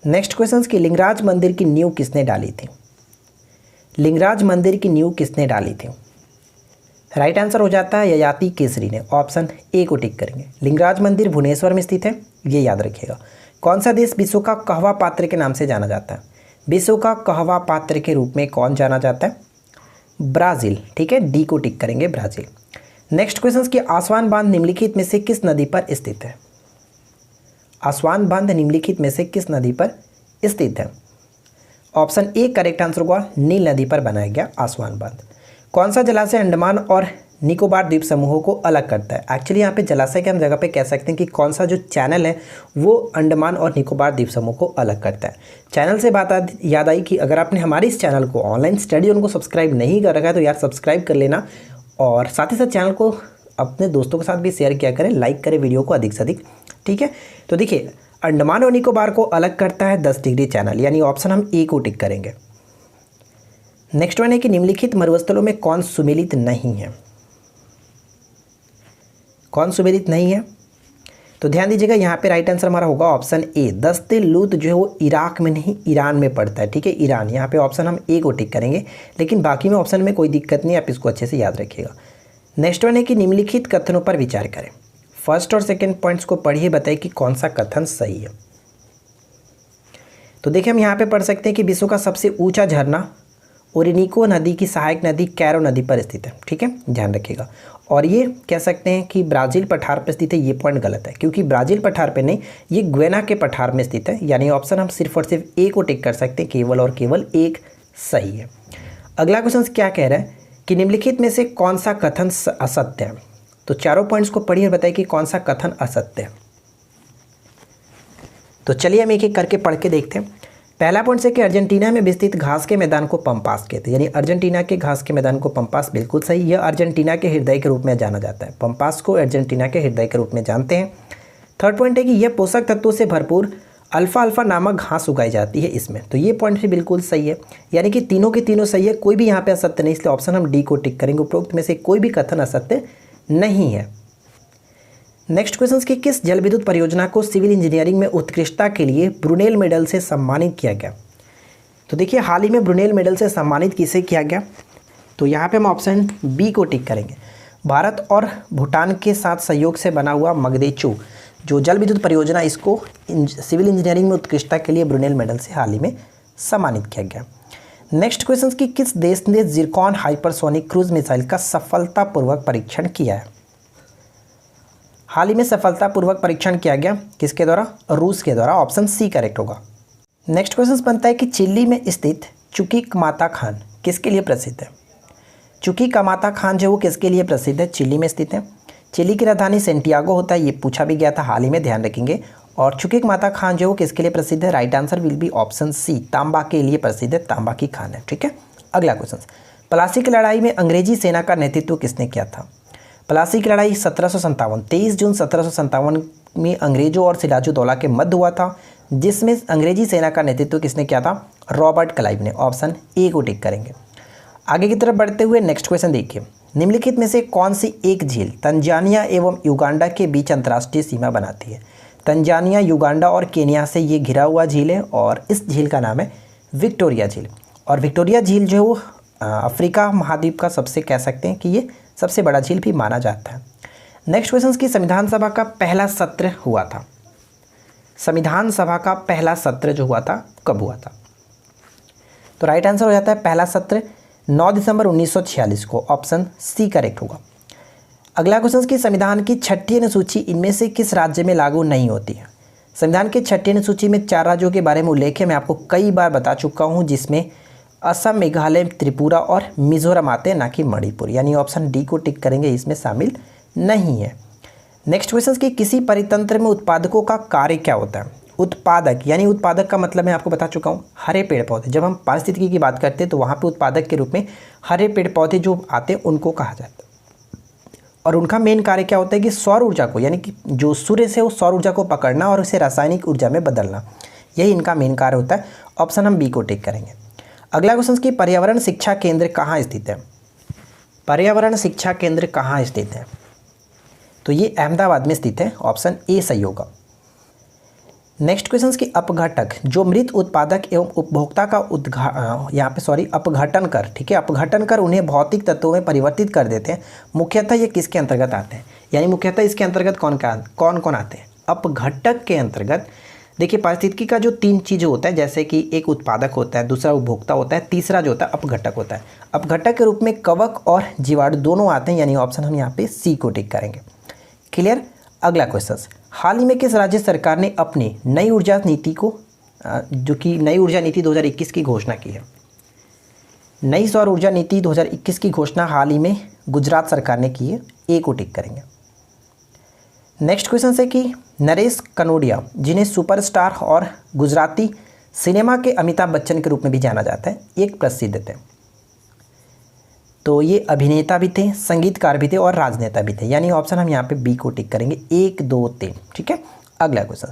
नेक्स्ट क्वेश्चन की लिंगराज मंदिर की नींव किसने डाली थी। लिंगराज मंदिर की नींव किसने डाली थी, राइट आंसर हो जाता है ययाति केसरी ने, ऑप्शन ए को टिक करेंगे। लिंगराज मंदिर भुवनेश्वर में स्थित है, ये याद रखिएगा। कौन सा देश विश्व का कहवा पात्र के नाम से जाना जाता है। विश्व का कहवा पात्र के रूप में कौन जाना जाता है, ब्राज़ील। ठीक है, डी को टिक करेंगे, ब्राज़ील। नेक्स्ट क्वेश्चन की आसवान बांध निम्नलिखित में से किस नदी पर स्थित है। आसवान बांध निम्नलिखित में से किस नदी पर स्थित है, ऑप्शन ए करेक्ट आंसर होगा, नील नदी पर बनाया गया आसवान बांध। कौन सा जलाशय अंडमान और निकोबार द्वीप समूहों को अलग करता है। एक्चुअली यहाँ पे जलाशय के हम जगह पे कह सकते हैं कि कौन सा जो चैनल है वो अंडमान और निकोबार द्वीप समूह को अलग करता है। चैनल से बात याद आई कि अगर आपने हमारे इस चैनल को ऑनलाइन स्टडी उनको सब्सक्राइब नहीं कर रखा है तो यार सब्सक्राइब कर लेना, और साथ ही साथ चैनल को अपने दोस्तों के साथ भी शेयर किया करें, लाइक करें वीडियो को अधिक से अधिक। ठीक है, तो देखिए अंडमान और निकोबार को अलग करता है 10 डिग्री चैनल, यानी ऑप्शन हम ए को टिक करेंगे। नेक्स्ट वन है कि निम्नलिखित मरुस्थलों में कौन सुमेलित नहीं है। कौन सुमेलित नहीं है, तो ध्यान दीजिएगा यहाँ पे राइट आंसर हमारा होगा ऑप्शन ए, दस्ते लूत जो है वो इराक में नहीं ईरान में पड़ता है। ठीक है, ईरान, यहाँ पे ऑप्शन हम ए को टिक करेंगे, लेकिन बाकी में ऑप्शन में कोई दिक्कत नहीं, आप इसको अच्छे से याद रखिएगा। नेक्स्ट वन है कि निम्नलिखित कथनों पर विचार करें। फर्स्ट और सेकंड पॉइंट्स को पढ़िए, बताइए कि कौन सा कथन सही है। तो देखिए हम यहाँ पे पढ़ सकते हैं कि विश्व का सबसे ऊंचा झरना ओरिनिको नदी की सहायक नदी कैरो नदी पर स्थित है। ठीक है, ध्यान रखिएगा। और ये कह सकते हैं कि ब्राज़ील पठार पर स्थित है, ये पॉइंट गलत है, क्योंकि ब्राज़ील पठार पे नहीं, ये ग्वेना के पठार में स्थित है, यानी ऑप्शन हम सिर्फ और सिर्फ ए को टिक कर सकते हैं, केवल और केवल एक सही है। अगला क्वेश्चन क्या कह रहा है कि निम्नलिखित में से कौन सा कथन असत्य है। तो चारों पॉइंट्स को पढ़िए, बताइए कि कौन सा कथन असत्य है। तो चलिए हम एक एक करके पढ़ के देखते हैं। पहला पॉइंट है कि अर्जेंटीना में विस्तृत घास के मैदान को पंपास कहते हैं, यानी अर्जेंटीना के घास के मैदान को पंपास, बिल्कुल सही। यह अर्जेंटीना के हृदय के रूप में जाना जाता है, पंपास को अर्जेंटीना के हृदय के रूप में जानते हैं। थर्ड पॉइंट है कि यह पोषक तत्वों से भरपूर अल्फा अल्फा नामक घास उगाई जाती है इसमें, तो ये पॉइंट भी बिल्कुल सही है, यानी कि तीनों के तीनों सही है, कोई भी यहाँ पे असत्य नहीं, इसलिए ऑप्शन हम डी को टिक करेंगे। उपरोक्त में से कोई भी कथन असत्य नहीं है। नेक्स्ट क्वेश्चन की किस जल विद्युत परियोजना को सिविल इंजीनियरिंग में उत्कृष्टता के लिए ब्रुनेल मेडल से सम्मानित किया गया? तो देखिए हाल ही में ब्रुनेल मेडल से सम्मानित किसे किया गया? तो यहाँ पे हम ऑप्शन बी को टिक करेंगे। भारत और भूटान के साथ सहयोग से बना हुआ मगदेचू जो जल विद्युत परियोजना, इसको सिविल इंजीनियरिंग में उत्कृष्टता के लिए ब्रुनेल मेडल से हाल ही में सम्मानित किया गया। नेक्स्ट क्वेश्चन की किस देश ने जिरकॉन हाइपरसोनिक क्रूज मिसाइल का सफलतापूर्वक परीक्षण किया है? हाल ही में सफलतापूर्वक परीक्षण किया गया किसके द्वारा? रूस के द्वारा। ऑप्शन सी करेक्ट होगा। नेक्स्ट क्वेश्चन बनता है कि चिली में स्थित चुकीकमाता खान किसके लिए प्रसिद्ध है? चुकीकमाता खान जो वो किसके लिए प्रसिद्ध है? चिली में स्थित है। चिली की राजधानी सेंटियागो होता है, ये पूछा भी गया था हाल ही में, ध्यान रखेंगे। और चुकीकमाता खान जो वो किसके लिए प्रसिद्ध है? Right answer will be option C, तांबा के लिए प्रसिद्ध है, तांबा की खान है। ठीक है, अगला क्वेश्चन, प्लासी की लड़ाई में अंग्रेजी सेना का नेतृत्व किसने किया था? प्लासी की लड़ाई 1757 23 जून 1757 में अंग्रेजों और सिराजुद्दौला के मध्य हुआ था, जिसमें अंग्रेजी सेना का नेतृत्व किसने किया था? रॉबर्ट क्लाइव ने। ऑप्शन ए को टिक करेंगे। आगे की तरफ बढ़ते हुए नेक्स्ट क्वेश्चन देखिए, निम्नलिखित में से कौन सी एक झील तंजानिया एवं युगांडा के बीच अंतर्राष्ट्रीय सीमा बनाती है? तंजानिया, युगांडा और केनिया से ये घिरा हुआ झील है और इस झील का नाम है विक्टोरिया झील। और विक्टोरिया झील जो है वो अफ्रीका महाद्वीप का सबसे कह सकते हैं कि ये सबसे बड़ा झील भी माना जाता है। नेक्स्ट क्वेश्चन की संविधान सभा का पहला सत्र हुआ था? संविधान सभा का पहला सत्र जो हुआ था कब हुआ था? तो राइट आंसर हो जाता है पहला सत्र 9 दिसंबर 1946 को। ऑप्शन सी करेक्ट होगा। अगला क्वेश्चन की संविधान की छठी अनुसूची इनमें से किस राज्य में लागू नहीं होती है? संविधान की छठी अनुसूची में 4 राज्यों के बारे में उल्लेख है, मैं आपको कई बार बता चुका हूँ, जिसमें असम, मेघालय, त्रिपुरा और मिजोरम आते हैं, ना कि मणिपुर। यानी ऑप्शन डी को टिक करेंगे, इसमें शामिल नहीं है। नेक्स्ट क्वेश्चन की किसी परितंत्र में उत्पादकों का कार्य क्या होता है? उत्पादक यानी उत्पादक का मतलब मैं आपको बता चुका हूँ, हरे पेड़ पौधे। जब हम पारिस्थितिकी की बात करते हैं तो वहाँ पे उत्पादक के रूप में हरे पेड़ पौधे जो आते हैं उनको कहा जाता है। और उनका मेन कार्य क्या होता है कि सौर ऊर्जा को, यानी कि जो सूर्य से वो सौर ऊर्जा को पकड़ना और उसे रासायनिक ऊर्जा में बदलना, यही इनका मेन कार्य होता है। ऑप्शन हम बी को टिक करेंगे। अगला क्वेश्चन की पर्यावरण शिक्षा केंद्र कहाँ स्थित है? पर्यावरण शिक्षा केंद्र कहाँ स्थित है? तो ये अहमदाबाद में स्थित है। ऑप्शन ए सही होगा। नेक्स्ट क्वेश्चन की अपघटक जो मृत उत्पादक एवं उपभोक्ता का अपघटन कर, ठीक है, अपघटन कर उन्हें भौतिक तत्वों में परिवर्तित कर देते हैं, मुख्यतः ये किसके अंतर्गत आते हैं? यानी मुख्यतः इसके अंतर्गत कौन कौन आते हैं? अपघटक के अंतर्गत देखिए पारिस्थितिकी का जो 3 चीज़ होता है, जैसे कि एक उत्पादक होता है, दूसरा उपभोक्ता होता है, तीसरा जो होता है अपघटक होता है। अपघटक के रूप में कवक और जीवाणु दोनों आते हैं, यानी ऑप्शन हम यहाँ पे सी को टिक करेंगे। क्लियर। अगला क्वेश्चन, हाल ही में किस राज्य सरकार ने अपनी नई ऊर्जा नीति को जो कि नई ऊर्जा नीति 2021 की घोषणा की है? नई सौर ऊर्जा नीति 2021 की घोषणा हाल ही में गुजरात सरकार ने की है। ए को टिक करेंगे। नेक्स्ट क्वेश्चन है कि नरेश कनोडिया जिन्हें सुपरस्टार और गुजराती सिनेमा के अमिताभ बच्चन के रूप में भी जाना जाता है, एक प्रसिद्ध थे। तो ये अभिनेता भी थे, संगीतकार भी थे और राजनेता भी थे, यानी ऑप्शन हम यहाँ पे बी को टिक करेंगे। 1 2 3। ठीक है। अगला क्वेश्चन,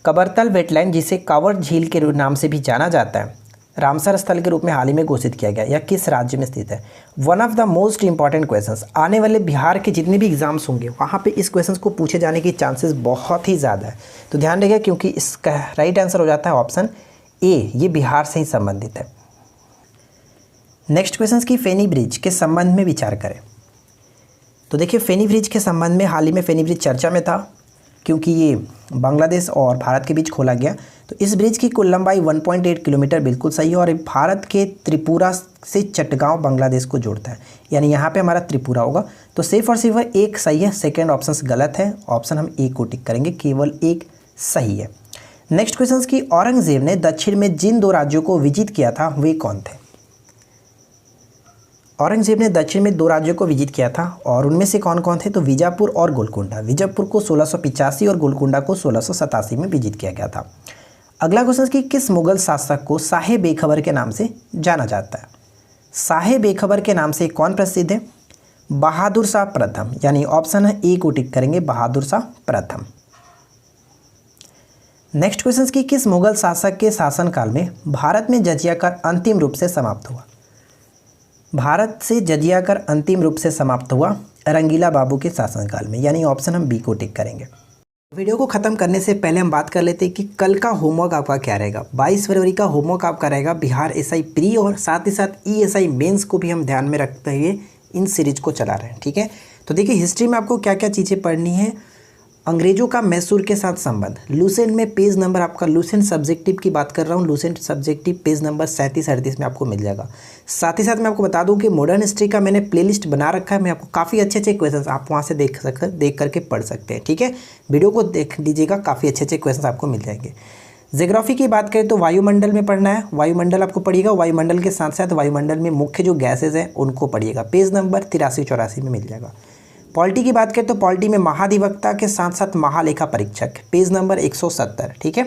कबरतल वेटलैंड जिसे कांवड़ झील के नाम से भी जाना जाता है, रामसर स्थल के रूप में हाल ही में घोषित किया गया, यह किस राज्य में स्थित है? One of the most important questions. आने वाले बिहार के जितने भी एग्जाम्स होंगे वहाँ पे इस क्वेश्चन को पूछे जाने की चांसेस बहुत ही ज़्यादा है, तो ध्यान रखिएगा, क्योंकि इसका राइट आंसर हो जाता है ऑप्शन ए, ये बिहार से ही संबंधित है। नेक्स्ट क्वेश्चन की फेनी ब्रिज के संबंध में विचार करें। तो देखिए फेनी ब्रिज के संबंध में हाल ही में फेनी ब्रिज चर्चा में था, क्योंकि ये बांग्लादेश और भारत के बीच खोला गया। तो इस ब्रिज की कुल लंबाई 1.8 किलोमीटर बिल्कुल सही है और भारत के त्रिपुरा से चटगांव बांग्लादेश को जोड़ता है, यानी यहाँ पे हमारा त्रिपुरा होगा। तो सिर्फ और सिर्फ एक सही है, सेकेंड ऑप्शन गलत है। ऑप्शन हम ए को टिक करेंगे, केवल एक सही है। नेक्स्ट क्वेश्चन की औरंगजेब ने दक्षिण में जिन 2 राज्यों को विजिट किया था वे कौन थे? औरंगजेब ने दक्षिण में 2 राज्यों को विजिट किया था और उनमें से कौन कौन थे? तो बीजापुर और गोलकुंडा। बीजापुर को 1685 और गोलकुंडा को 1687 में विजिट किया गया था। अगला क्वेश्चन कि किस मुगल शासक को शाहे बेखबर के नाम से जाना जाता है? शाहे बेखबर के नाम से कौन प्रसिद्ध है? बहादुर शाह प्रथम, यानी ऑप्शन है ए को टिक करेंगे, बहादुर शाह प्रथम। नेक्स्ट क्वेश्चन की किस मुगल शासक के शासनकाल में भारत में जजिया कर अंतिम रूप से समाप्त हुआ? भारत से जजिया कर अंतिम रूप से समाप्त हुआ रंगीला बाबू के शासनकाल में, यानी ऑप्शन हम बी को टिक करेंगे। वीडियो को ख़त्म करने से पहले हम बात कर लेते हैं कि कल का होमवर्क आपका क्या रहेगा। 22 फरवरी का होमवर्क आपका रहेगा बिहार एसआई प्री और साथ ही साथ ईएसआई मेंस को भी हम ध्यान में रखते हुए इन सीरीज को चला रहे हैं, ठीक है। तो देखिए हिस्ट्री में आपको क्या क्या चीज़ें पढ़नी है। अंग्रेजों का मैसूर के साथ संबंध, लूसेंट में पेज नंबर आपका, लूसेंट सब्जेक्टिव की बात कर रहा हूँ, लूसेंट सब्जेक्टिव पेज नंबर 37-38 में आपको मिल जाएगा। साथ ही साथ मैं आपको बता दूं कि मॉडर्न हिस्ट्री का मैंने प्लेलिस्ट बना रखा है, मैं आपको काफ़ी अच्छे क्वेश्चंस आप वहाँ से देख करके पढ़ सकते हैं, ठीक है। वीडियो को देख लीजिएगा, काफ़ी अच्छे क्वेश्चन आपको मिल जाएंगे। ज्योग्राफी की बात करें तो वायुमंडल में पढ़ना है, वायुमंडल आपको पढ़िएगा। वायुमंडल के साथ साथ वायुमंडल में मुख्य जो गैसेज हैं उनको पढ़िएगा, पेज नंबर 83-84 में मिल जाएगा। पॉलिटी की बात करें तो पॉलिटी में महाधिवक्ता के साथ साथ महालेखा परीक्षक, पेज नंबर 170, ठीक है।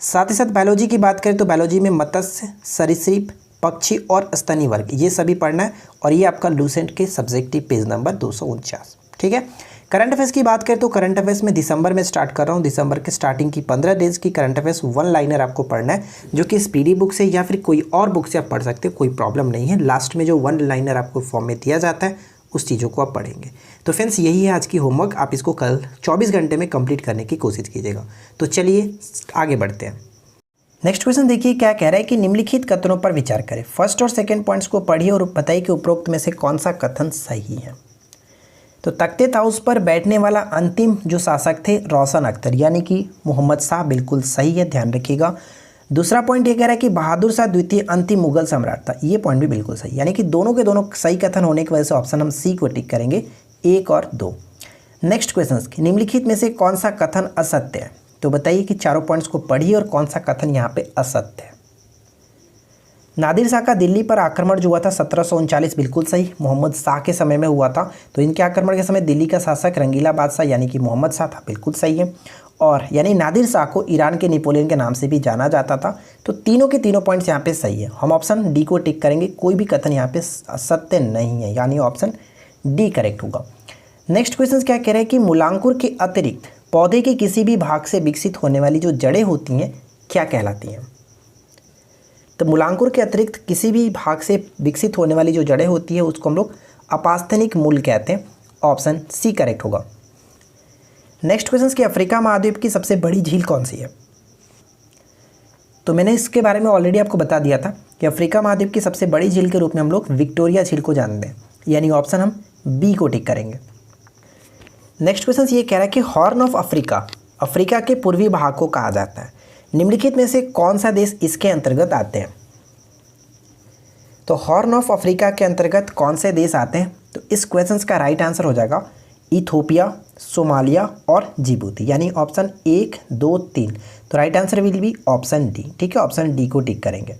साथ ही साथ बायोलॉजी की बात करें तो बायोलॉजी में मत्स्य, सरीसृप, पक्षी और स्तनी वर्ग, ये सभी पढ़ना है और ये आपका लूसेंट के सब्जेक्टिव पेज नंबर 249, ठीक है। करंट अफेयर्स की बात करें तो करंट अफेयर्स में दिसंबर में स्टार्ट कर रहा हूँ। दिसंबर के स्टार्टिंग की 15 डेज की करंट अफेयर्स 1 लाइनर आपको पढ़ना है, जो कि स्पीडी बुक से या फिर कोई और बुक से आप पढ़ सकते हो, कोई प्रॉब्लम नहीं है। लास्ट में जो 1 लाइनर आपको फॉर्म में दिया जाता है उस चीज़ों को आप पढ़ेंगे। तो फ्रेंड्स यही है आज की होमवर्क, आप इसको कल 24 घंटे में कंप्लीट करने की कोशिश कीजिएगा। तो चलिए आगे बढ़ते हैं। नेक्स्ट क्वेश्चन देखिए क्या कह रहा है कि निम्नलिखित कथनों पर विचार करें। फर्स्ट और सेकंड पॉइंट्स को पढ़िए और बताइए कि उपरोक्त में से कौन सा कथन सही है। तो तख्ते ताउस पर बैठने वाला अंतिम जो शासक थे रोशन अख्तर, यानी कि मोहम्मद शाह, बिल्कुल सही है, ध्यान रखिएगा। दूसरा पॉइंट ये कह रहा है कि बहादुर शाह द्वितीय अंतिम मुगल सम्राट था, ये पॉइंट भी बिल्कुल सही, यानी कि दोनों के दोनों सही कथन होने की वजह से ऑप्शन हम सी को टिक करेंगे, 1 और 2। नेक्स्ट क्वेश्चन, निम्नलिखित में से कौन सा कथन असत्य है। तो बताइए कि चारों पॉइंट्स को पढ़िए और कौन सा कथन यहाँ पे असत्य है। नादिर शाह का दिल्ली पर आक्रमण जो हुआ था 1739, बिल्कुल सही, मोहम्मद शाह के समय में हुआ था। तो इनके आक्रमण के समय दिल्ली का शासक रंगीला बादशाह यानी कि मोहम्मद शाह था, बिल्कुल सही है। और यानी नादिर शाह को ईरान के नेपोलियन के नाम से भी जाना जाता था। तो तीनों के तीनों पॉइंट्स यहाँ पे सही है, हम ऑप्शन डी को टिक करेंगे, कोई भी कथन यहाँ पे सत्य नहीं है, यानी ऑप्शन डी करेक्ट होगा। नेक्स्ट क्वेश्चन क्या कह रहे हैं कि मूलांकुर के अतिरिक्त पौधे के किसी भी भाग से विकसित होने वाली जो जड़ें होती हैं क्या कहलाती हैं। तो मूलांकुर के अतिरिक्त किसी भी भाग से विकसित होने वाली जो जड़ें होती है उसको हम लोग अपास्थेनिक मूल कहते हैं, ऑप्शन सी करेक्ट होगा। नेक्स्ट क्वेश्चन कि अफ्रीका महाद्वीप की सबसे बड़ी झील कौन सी है। तो मैंने इसके बारे में ऑलरेडी आपको बता दिया था कि अफ्रीका महाद्वीप की सबसे बड़ी झील के रूप में हम लोग विक्टोरिया झील को जानते हैं, यानी ऑप्शन हम बी को टिक करेंगे। नेक्स्ट क्वेश्चन ये कह रहा है कि हॉर्न ऑफ अफ्रीका, अफ्रीका के पूर्वी भाग को कहा जाता है, निम्नलिखित में से कौन सा देश इसके अंतर्गत आते हैं। तो हॉर्न ऑफ अफ्रीका के अंतर्गत कौन से देश आते हैं, तो इस क्वेश्चन का राइट आंसर हो जाएगा इथोपिया, सोमालिया और जिबूती, यानी ऑप्शन 1, 2, 3। तो right answer will be option D, ठीक है, ऑप्शन डी को टिक करेंगे।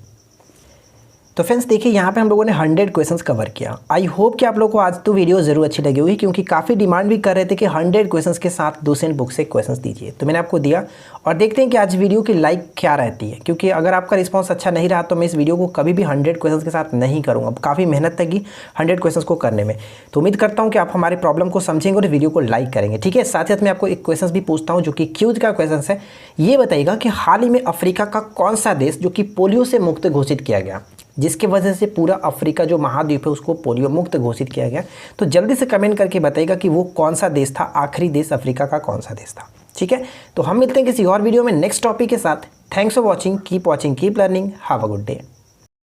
तो फ्रेंड्स देखिए यहाँ पे हम लोगों ने 100 क्वेश्चंस कवर किया। आई होप कि आप लोगों को आज तो वीडियो ज़रूर अच्छी लगी हुई, क्योंकि काफ़ी डिमांड भी कर रहे थे कि 100 क्वेश्चंस के साथ लूसेंट बुक से क्वेश्चंस दीजिए, तो मैंने आपको दिया। और देखते हैं कि आज वीडियो की लाइक क्या रहती है, क्योंकि अगर आपका रिस्पॉन्स अच्छा नहीं रहा तो मैं इस वीडियो को कभी भी 100 क्वेश्चन के साथ नहीं करूँगा, काफ़ी मेहनत लगी 100 क्वेश्चन को करने में। तो उम्मीद करता हूँ कि आप हमारे प्रॉब्लम को समझेंगे और वीडियो को लाइक करेंगे, ठीक है। साथ ही साथ मैं आपको एक क्वेश्चन भी पूछता हूँ जो कि क्यूज का क्वेश्चन है। ये बताइएगा कि हाल ही में अफ्रीका का कौन सा देश जो कि पोलियो से मुक्त घोषित किया गया, जिसकी वजह से पूरा अफ्रीका जो महाद्वीप है उसको पोलियो मुक्त घोषित किया गया। तो जल्दी से कमेंट करके बताइएगा कि वो कौन सा देश था, आखिरी देश अफ्रीका का कौन सा देश था, ठीक है। तो हम मिलते हैं किसी और वीडियो में नेक्स्ट टॉपिक के साथ। Thanks for watching, keep learning, have a good day.